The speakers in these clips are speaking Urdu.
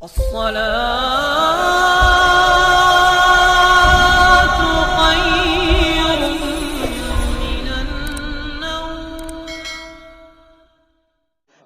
الصلاة خير من النوم۔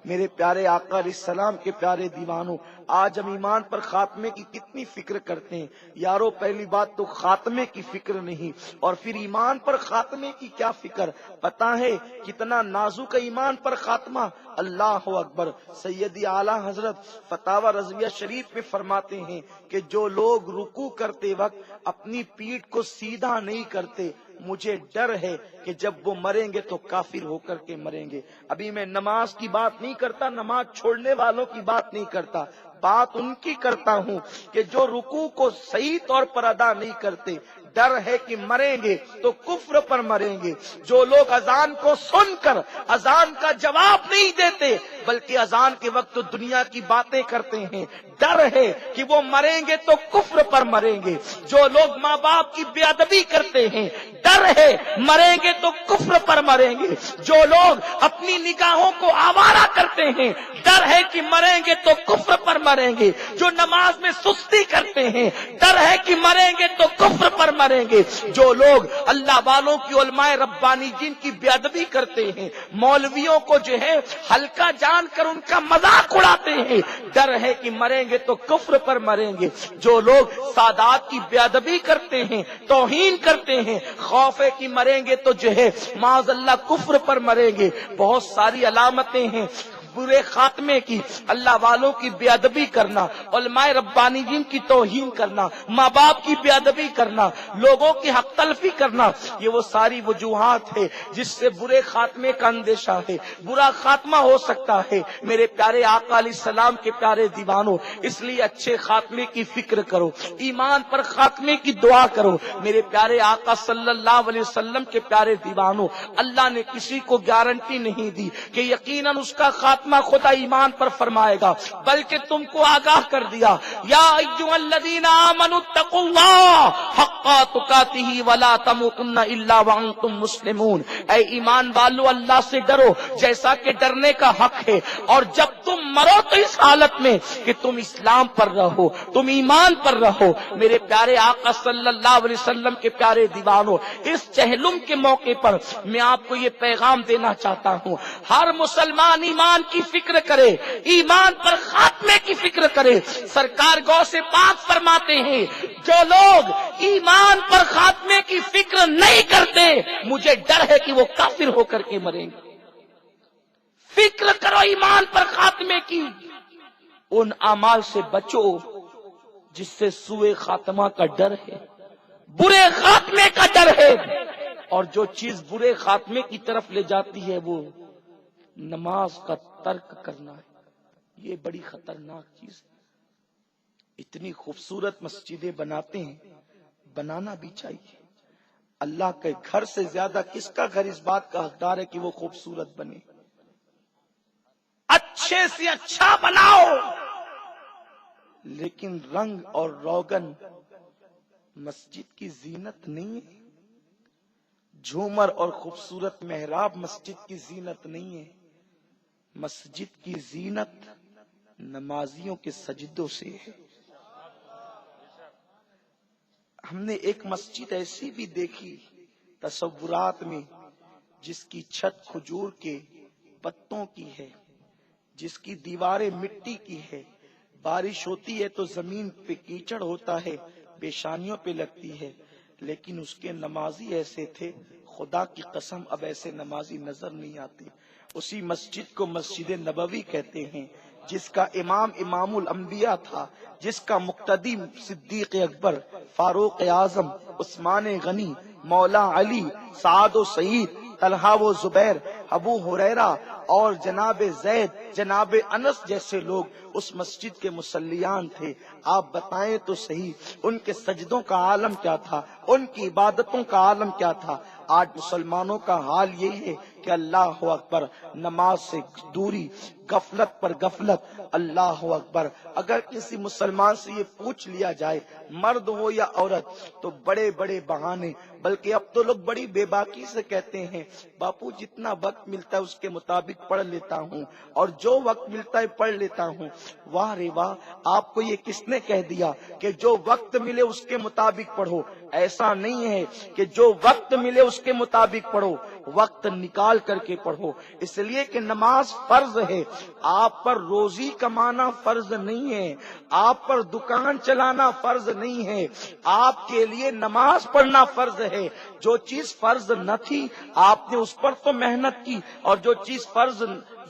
میرے پیارے آقا علیہ السلام کے پیارے دیوانوں، آج ہم ایمان پر خاتمے کی کتنی فکر کرتے ہیں یارو۔ پہلی بات تو خاتمے کی فکر نہیں، اور پھر ایمان پر خاتمے کی کیا فکر۔ پتہ ہے کتنا نازک ایمان پر خاتمہ۔ اللہ اکبر۔ سیدی اعلیٰ حضرت فتاوی رضویہ شریف میں فرماتے ہیں کہ جو لوگ رکوع کرتے وقت اپنی پیٹھ کو سیدھا نہیں کرتے، مجھے ڈر ہے کہ جب وہ مریں گے تو کافر ہو کر کے مریں گے۔ ابھی میں نماز کی بات نہیں کرتا، نماز چھوڑنے والوں کی بات نہیں کرتا، بات ان کی کرتا ہوں کہ جو رکوع کو صحیح طور پر ادا نہیں کرتے، ڈر ہے کہ مریں گے تو کفر پر مریں گے۔ جو لوگ اذان کو سن کر اذان کا جواب نہیں دیتے بلکہ اذان کے وقت تو دنیا کی باتیں کرتے ہیں، ڈر ہے کہ وہ مریں گے تو کفر پر مریں گے۔ جو لوگ ماں باپ کی بے ادبی کرتے ہیں، ڈر ہے مریں گے تو کفر پر مریں گے۔ جو لوگ اپنی نگاہوں کو آوارہ کرتے ہیں، ڈر ہے کہ مریں گے تو کفر پر مریں گے۔ جو نماز میں سستی کرتے ہیں، ڈر ہے کہ مریں گے تو کفر پر مریں گے۔ جو لوگ اللہ والوں کی علماء ربانی جن کی بے ادبی کرتے ہیں، مولویوں کو جو ہے ہلکا جان کر ان کا مذاق اڑاتے ہیں، ڈر ہے کہ مریں گے تو کفر پر مریں گے۔ جو لوگ سادات کی بے ادبی کرتے ہیں، توہین کرتے ہیں، خوف ہے کہ مریں گے تو جو ہے معاذ اللہ کفر پر مریں گے۔ بہت ساری علامتیں ہیں برے خاتمے کی۔ اللہ والوں کی بے ادبی کرنا، علماء ربانی جن کی توہین کرنا، ماں باپ کی بے ادبی کرنا، لوگوں کی حق تلفی کرنا، یہ وہ ساری وجوہات ہے جس سے برے خاتمے کا اندیشہ ہے، برا خاتمہ ہو سکتا ہے۔ میرے پیارے آقا علیہ السلام کے پیارے دیوانوں، اس لیے اچھے خاتمے کی فکر کرو، ایمان پر خاتمے کی دعا کرو۔ میرے پیارے آقا صلی اللہ علیہ وسلم کے پیارے دیوانوں، اللہ نے کسی کو گارنٹی نہیں دی کہ یقیناً اس کا خاتمہ خدا ایمان پر فرمائے گا، بلکہ تم کو آگاہ کر دیا، یا ایھا الذین آمنوا اتقوا اللہ حق تقاتہ ولا تموتن الا وانتم مسلمون۔ اے ایمان والو، اللہ سے ڈرو جیسا کہ ڈرنے کا حق ہے، اور جب تم مرو تو اس حالت میں کہ تم اسلام پر رہو، تم ایمان پر رہو۔ میرے پیارے آقا صلی اللہ علیہ وسلم کے پیارے دیوانوں، اس چہلم کے موقع پر میں آپ کو یہ پیغام دینا چاہتا ہوں، ہر مسلمان ایمان کی فکر کرے، ایمان پر خاتمے کی فکر کرے۔ سرکار غوث پاک فرماتے ہیں، جو لوگ ایمان پر خاتمے کی فکر نہیں کرتے، مجھے ڈر ہے کہ وہ کافر ہو کر کے مریں گے۔ فکر کرو ایمان پر خاتمے کی، ان اعمال سے بچو جس سے سوء خاتمہ کا ڈر ہے، برے خاتمے کا ڈر ہے۔ اور جو چیز برے خاتمے کی طرف لے جاتی ہے وہ نماز کا ترک کرنا ہے۔ یہ بڑی خطرناک چیز ہے۔ اتنی خوبصورت مسجدیں بناتے ہیں، بنانا بھی چاہیے۔ اللہ کے گھر سے زیادہ کس کا گھر اس بات کا حقدار ہے کہ وہ خوبصورت بنے؟ اچھے سے اچھا بناؤ، لیکن رنگ اور روغن مسجد کی زینت نہیں ہے، جھومر اور خوبصورت محراب مسجد کی زینت نہیں ہے۔ مسجد کی زینت نمازیوں کے سجدوں سے ہے۔ ہم نے ایک مسجد ایسی بھی دیکھی تصورات میں، جس کی چھت کھجور کے پتوں کی ہے، جس کی دیواریں مٹی کی ہے، بارش ہوتی ہے تو زمین پہ کیچڑ ہوتا ہے، پیشانیوں پہ لگتی ہے، لیکن اس کے نمازی ایسے تھے، خدا کی قسم اب ایسے نمازی نظر نہیں آتے۔ اسی مسجد کو مسجد نبوی کہتے ہیں، جس کا امام امام الانبیاء تھا، جس کا مقتدی صدیق اکبر، فاروق اعظم، عثمان غنی، مولا علی، سعد و سعید، طلحہ و زبیر، ابو ہریرہ اور جناب زید، جناب انس جیسے لوگ اس مسجد کے مصلیان تھے۔ آپ بتائیں تو صحیح، ان کے سجدوں کا عالم کیا تھا، ان کی عبادتوں کا عالم کیا تھا۔ آج مسلمانوں کا حال یہی ہے کہ اللہ اکبر، نماز سے دوری، غفلت پر غفلت۔ اللہ اکبر، اگر کسی مسلمان سے یہ پوچھ لیا جائے، مرد ہو یا عورت، تو بڑے بڑے بہانے، بلکہ اب تو لوگ بڑی بے باکی سے کہتے ہیں، باپو جتنا وقت ملتا ہے اس کے مطابق پڑھ لیتا ہوں، اور جو وقت ملتا ہے پڑھ لیتا ہوں۔ واہ رے واہ، آپ کو یہ کس نے کہہ دیا کہ جو وقت ملے اس کے مطابق پڑھو؟ ایسا نہیں ہے کہ جو وقت ملے اس کے مطابق پڑھو، وقت نکال کر کے پڑھو، اس لیے کہ نماز فرض ہے۔ آپ پر روزی کمانا فرض نہیں ہے، آپ پر دکان چلانا فرض نہیں ہے، آپ کے لیے نماز پڑھنا فرض ہے۔ جو چیز فرض نہ تھی آپ نے اس پر تو محنت کی، اور جو چیز فرض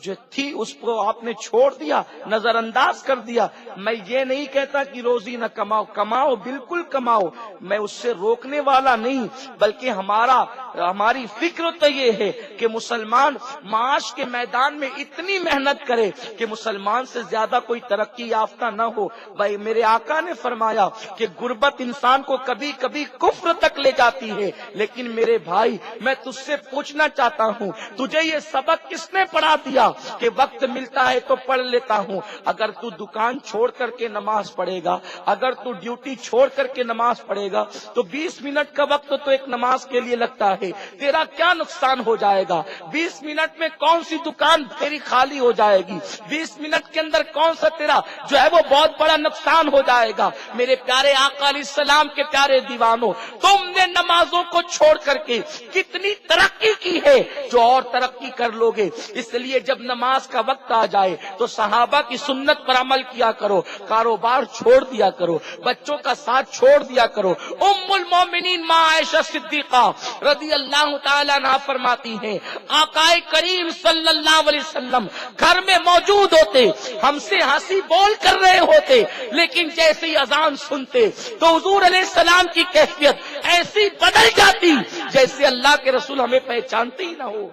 جو تھی اس کو آپ نے چھوڑ دیا، نظر انداز کر دیا۔ میں یہ نہیں کہتا کہ روزی نہ کماؤ، کماؤ، بالکل کماؤ، میں اس سے روکنے والا نہیں، بلکہ ہماری فکر تو یہ ہے کہ مسلمان معاش کے میدان میں اتنی محنت کرے کہ مسلمان سے زیادہ کوئی ترقی یافتہ نہ ہو۔ بھائی میرے آقا نے فرمایا کہ غربت انسان کو کبھی کبھی کفر تک لے جاتی ہے، لیکن میرے بھائی میں تجھ سے پوچھنا چاہتا ہوں، تجھے یہ سبق کس نے پڑھا دیا کہ وقت ملتا ہے تو پڑھ لیتا ہوں؟ اگر تو دکان چھوڑ کر کے نماز پڑھے گا، اگر تو ڈیوٹی چھوڑ کر کے نماز پڑھے گا تو 20 منٹ کا وقت تو ایک نماز کے لیے لگتا ہے، تیرا کیا نقصان ہو جائے گا؟ 20 منٹ میں کون سی دکان تیری خالی ہو جائے گی؟ 20 منٹ کے اندر کون سا تیرا جو ہے وہ بہت بڑا نقصان ہو جائے گا؟ میرے پیارے آقا علیہ السلام کے پیارے دیوانوں، تم نے نمازوں کو چھوڑ کر کے کتنی ترقی کی ہے جو اور ترقی کر لوگے۔ اس لیے جب نماز کا وقت آ جائے تو صحابہ کی سنت پر عمل کیا کرو، کاروبار چھوڑ دیا کرو، بچوں کا ساتھ چھوڑ دیا کرو۔ ام المومنین ماں عائشہ صدیقہ رضی اللہ تعالیٰ عنہا فرماتی ہیں، آقا کریم صلی اللہ علیہ وسلم گھر میں موجود ہوتے، ہم سے ہنسی بول کر رہے ہوتے، لیکن جیسے ہی اذان سنتے تو حضور علیہ السلام کی کیفیت ایسی بدل جاتی جیسے اللہ کے رسول ہمیں پہچانتے ہی نہ ہو،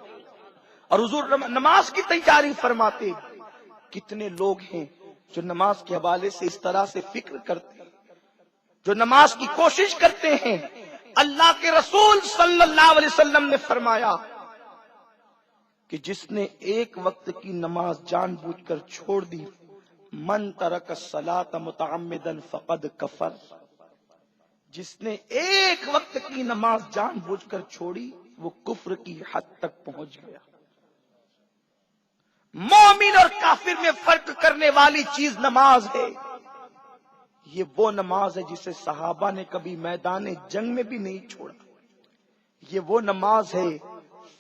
اور حضور نماز کی تیاری فرماتے۔ کتنے لوگ ہیں جو نماز کے حوالے سے اس طرح سے فکر کرتے ہیں، جو نماز کی کوشش کرتے ہیں۔ اللہ کے رسول صلی اللہ علیہ وسلم نے فرمایا کہ جس نے ایک وقت کی نماز جان بوجھ کر چھوڑ دی، من ترک الصلاۃ متعمدا فقد کفر، جس نے ایک وقت کی نماز جان بوجھ کر چھوڑی وہ کفر کی حد تک پہنچ گیا۔ مومن اور کافر میں فرق کرنے والی چیز نماز ہے۔ یہ وہ نماز ہے جسے صحابہ نے کبھی میدان جنگ میں بھی نہیں چھوڑا۔ یہ وہ نماز ہے،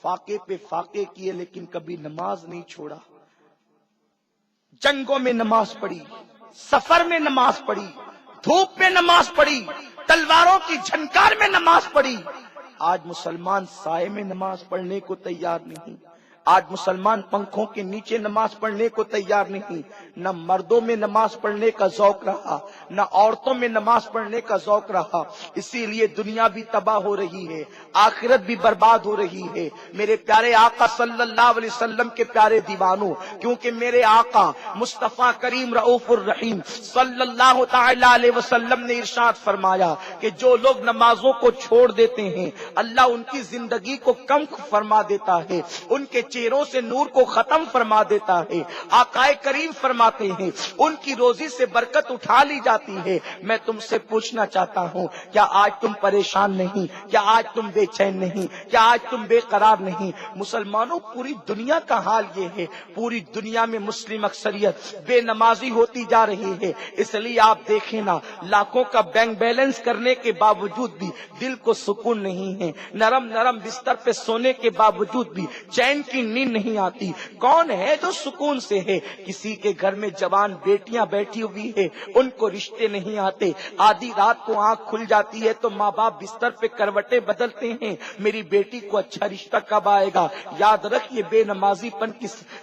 فاقے پہ فاقے کیے لیکن کبھی نماز نہیں چھوڑا۔ جنگوں میں نماز پڑھی، سفر میں نماز پڑھی، دھوپ میں نماز پڑھی، تلواروں کی جھنکار میں نماز پڑھی۔ آج مسلمان سائے میں نماز پڑھنے کو تیار نہیں، آج مسلمان پنکھوں کے نیچے نماز پڑھنے کو تیار نہیں۔ نہ مردوں میں نماز پڑھنے کا ذوق رہا، نہ عورتوں میں نماز پڑھنے کا ذوق رہا۔ اسی لیے دنیا بھی تباہ ہو رہی ہے، آخرت بھی برباد ہو رہی ہے۔ میرے پیارے آقا صلی اللہ علیہ وسلم کے پیارے دیوانوں، کیونکہ میرے آقا مصطفیٰ کریم رؤوف الرحیم صلی اللہ تعالی علیہ وسلم نے ارشاد فرمایا کہ جو لوگ نمازوں کو چھوڑ دیتے ہیں اللہ ان کی زندگی کو کم فرما دیتا ہے، ان کے چہروں سے نور کو ختم فرما دیتا ہے۔ آقا کریم فرماتے ہیں ان کی روزی سے برکت اٹھا لی جاتی ہے۔ میں تم سے پوچھنا چاہتا ہوں، کیا آج تم پریشان نہیں؟ کیا آج تم بے چین نہیں؟ کیا آج تم بے قرار نہیں؟ مسلمانوں، پوری دنیا کا حال یہ ہے، پوری دنیا میں مسلم اکثریت بے نمازی ہوتی جا رہی ہے۔ اس لیے آپ دیکھیں نا، لاکھوں کا بینک بیلنس کرنے کے باوجود بھی دل کو سکون نہیں ہے، نرم نرم بستر پہ سونے کے باوجود بھی چین کی نیند نہیں آتی۔ کون ہے جو سکون سے ہے؟ کسی کے گھر میں جوان بیٹیاں بیٹھی ہوئی ہے، ان کو رشتے نہیں آتے، آدھی رات کو آنکھ کھل جاتی ہے تو ماں باپ بستر پہ کروٹیں بدلتے ہیں، میری بیٹی کو اچھا رشتہ کب آئے گا؟ یاد رکھ، یہ بے نمازی پن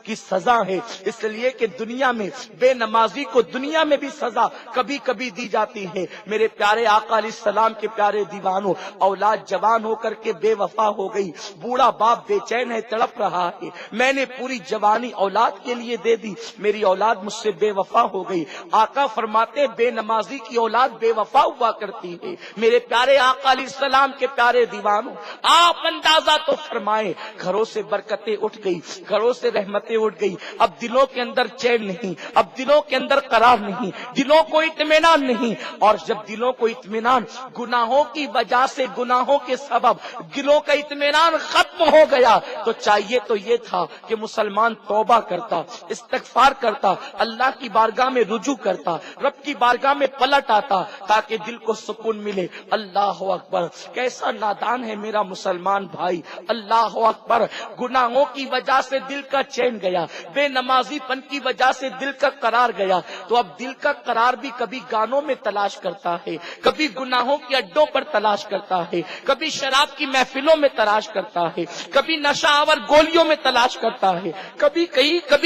کی سزا ہے۔ اس لیے کہ دنیا میں بے نمازی کو دنیا میں بھی سزا کبھی کبھی دی جاتی ہے۔ میرے پیارے آقا علیہ السلام کے پیارے دیوانوں، اولاد جوان ہو کر کے بے وفا ہو گئی، بوڑھا باپ بے چین ہے، تڑپ رہا ہے، میں نے پوری جوانی اولاد کے لیے دے دی، میری اولاد مجھ سے بے وفا ہو گئی۔ آقا فرماتے بے نمازی کی اولاد بے وفا ہوا کرتی ہے۔ میرے پیارے آقا علیہ السلام کے پیارے دیوانوں، آپ اندازہ تو فرمائیں، گھروں سے برکتیں اٹھ گئی، گھروں سے رحمتیں اٹھ گئی، اب دلوں کے اندر چین نہیں، اب دلوں کے اندر قرار نہیں، دلوں کو اطمینان نہیں۔ اور جب دلوں کو اطمینان گناہوں کی وجہ سے، گناہوں کے سبب دلوں کا اطمینان ختم ہو گیا تو چاہیے تو تو یہ تھا کہ مسلمان توبہ کرتا، استغفار کرتا، اللہ کی بارگاہ میں رجوع کرتا، رب کی بارگاہ میں پلٹ آتا تاکہ دل کو سکون ملے۔ اللہ اکبر، کیسا نادان ہے میرا مسلمان بھائی۔ اللہ اکبر، گناہوں کی وجہ سے دل کا چین گیا، بے نمازی پن کی وجہ سے دل کا قرار گیا، تو اب دل کا قرار بھی کبھی گانوں میں تلاش کرتا ہے، کبھی گناہوں کے اڈوں پر تلاش کرتا ہے، کبھی شراب کی محفلوں میں تلاش کرتا ہے، کبھی نشہ آور گولیوں میں تلاش کرتا ہے، کبھی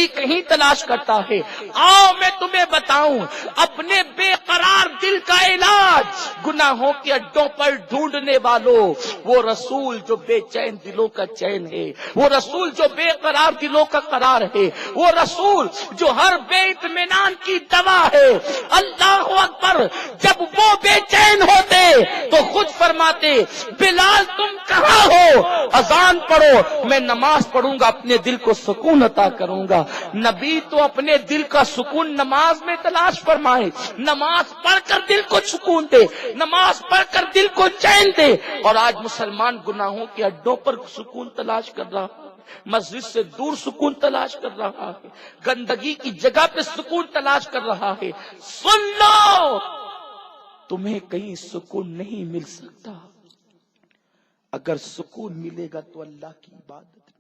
کہیں تلاش کرتا ہے۔ آؤ میں تمہیں بتاؤں اپنے بے قرار دل کا علاج، گناہوں کے اڈوں پر ڈھونڈنے والوں، وہ رسول جو بے چین دلوں کا چین ہے، وہ رسول جو بے قرار دلوں کا قرار ہے، وہ رسول جو ہر بے اطمینان کی دوا ہے۔ اللہ اکبر، جب وہ بے چین ہوتے تو خود فرماتے بلال تم کہاں ہو، اذان پڑھو میں نماز پڑھوں گا، اپنے دل کو سکون عطا کروں گا۔ نبی تو اپنے دل کا سکون نماز میں تلاش فرمائے، نماز پڑھ کر دل کو سکون دے، نماز پڑھ کر دل کو چین دے۔ اور آج مسلمان گناہوں کے اڈوں پر سکون تلاش کر رہا ہے، مسجد سے دور سکون تلاش کر رہا ہے، گندگی کی جگہ پہ سکون تلاش کر رہا ہے۔ سن لو، تمہیں کہیں سکون نہیں مل سکتا، اگر سکون ملے گا تو اللہ کی عبادت